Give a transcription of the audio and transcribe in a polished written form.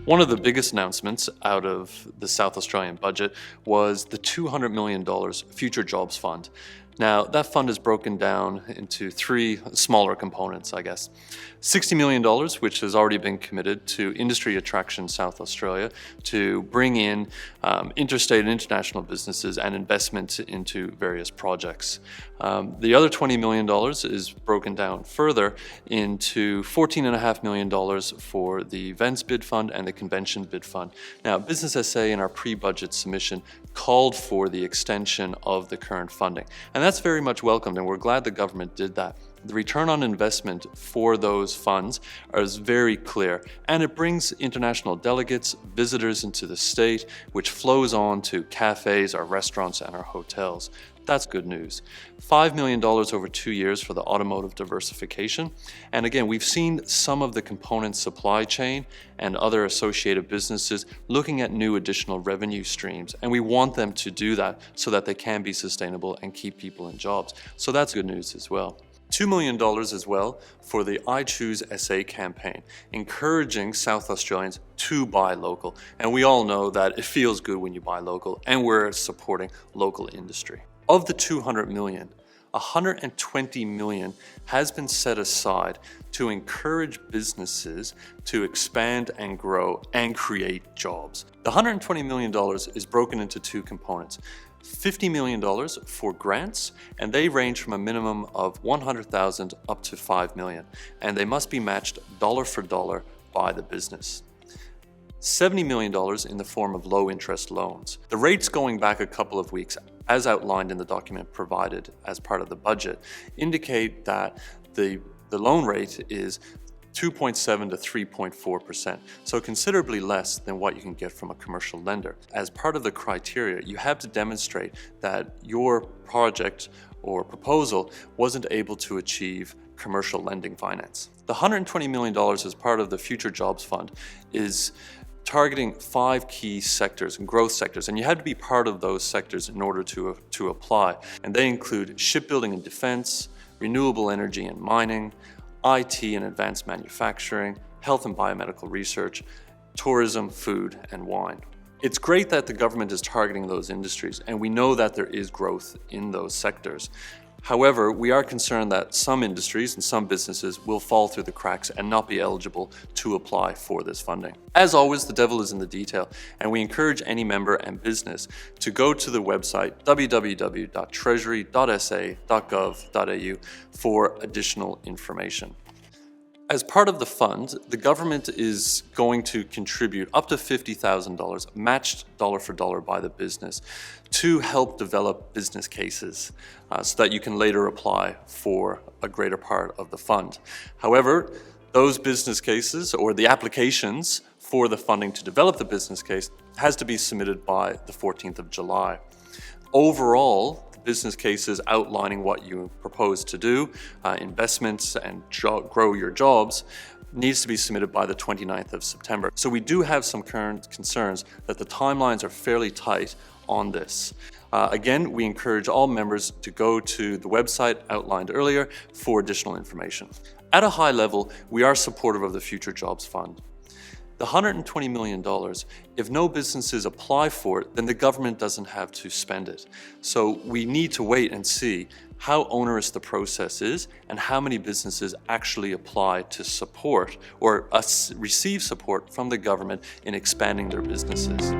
One of the biggest announcements out of the South Australian budget was the $200 million Future Jobs Fund. Now, that fund is broken down into three smaller components, I guess. $60 million, which has already been committed to Industry Attraction South Australia to bring in interstate and international businesses and investment into various projects. The other $20 million is broken down further into $14.5 million for the Events Bid Fund and the Convention Bid Fund. Now, Business SA in our pre-budget submission called for the extension of the current funding, and that's very much welcomed, and we're glad the government did that. The return on investment for those funds is very clear, and it brings international delegates, visitors into the state, which flows on to cafes, our restaurants, and our hotels. That's good news. $5 million over 2 years for the automotive diversification. And again, we've seen some of the component supply chain and other associated businesses looking at new additional revenue streams. And we want them to do that so that they can be sustainable and keep people in jobs. So that's good news as well. $2 million as well for the I Choose SA campaign, encouraging South Australians to buy local. And we all know that it feels good when you buy local, and we're supporting local industry. Of the $200 million, $120 million has been set aside to encourage businesses to expand and grow and create jobs. The $120 million is broken into two components. $50 million for grants, and they range from a minimum of $100,000 up to $5 million, and they must be matched dollar for dollar by the business. $70 million in the form of low-interest loans. The rates going back a couple of weeks, as outlined in the document provided as part of the budget, indicate that the loan rate is 2.7 to 3.4%, so considerably less than what you can get from a commercial lender. As part of the criteria, you have to demonstrate that your project or proposal wasn't able to achieve commercial lending finance. The $120 million as part of the Future Jobs Fund is targeting 5 key sectors and growth sectors, and you had to be part of those sectors in order to apply. And they include shipbuilding and defense, renewable energy and mining, IT and advanced manufacturing, health and biomedical research, tourism, food, and wine. It's great that the government is targeting those industries, and we know that there is growth in those sectors. However, we are concerned that some industries and some businesses will fall through the cracks and not be eligible to apply for this funding. As always, the devil is in the detail, and we encourage any member and business to go to the website www.treasury.sa.gov.au for additional information. As part of the fund, the government is going to contribute up to $50,000, matched dollar for dollar by the business, to help develop business cases so that you can later apply for a greater part of the fund. However, those business cases or the applications for the funding to develop the business case has to be submitted by the 14th of July. Overall, business cases outlining what you propose to do, investments and grow your jobs, needs to be submitted by the 29th of September. So we do have some current concerns that the timelines are fairly tight on this. Again, we encourage all members to go to the website outlined earlier for additional information. At a high level, we are supportive of the Future Jobs Fund. The $120 million, if no businesses apply for it, then the government doesn't have to spend it. So we need to wait and see how onerous the process is and how many businesses actually apply to support or receive support from the government in expanding their businesses.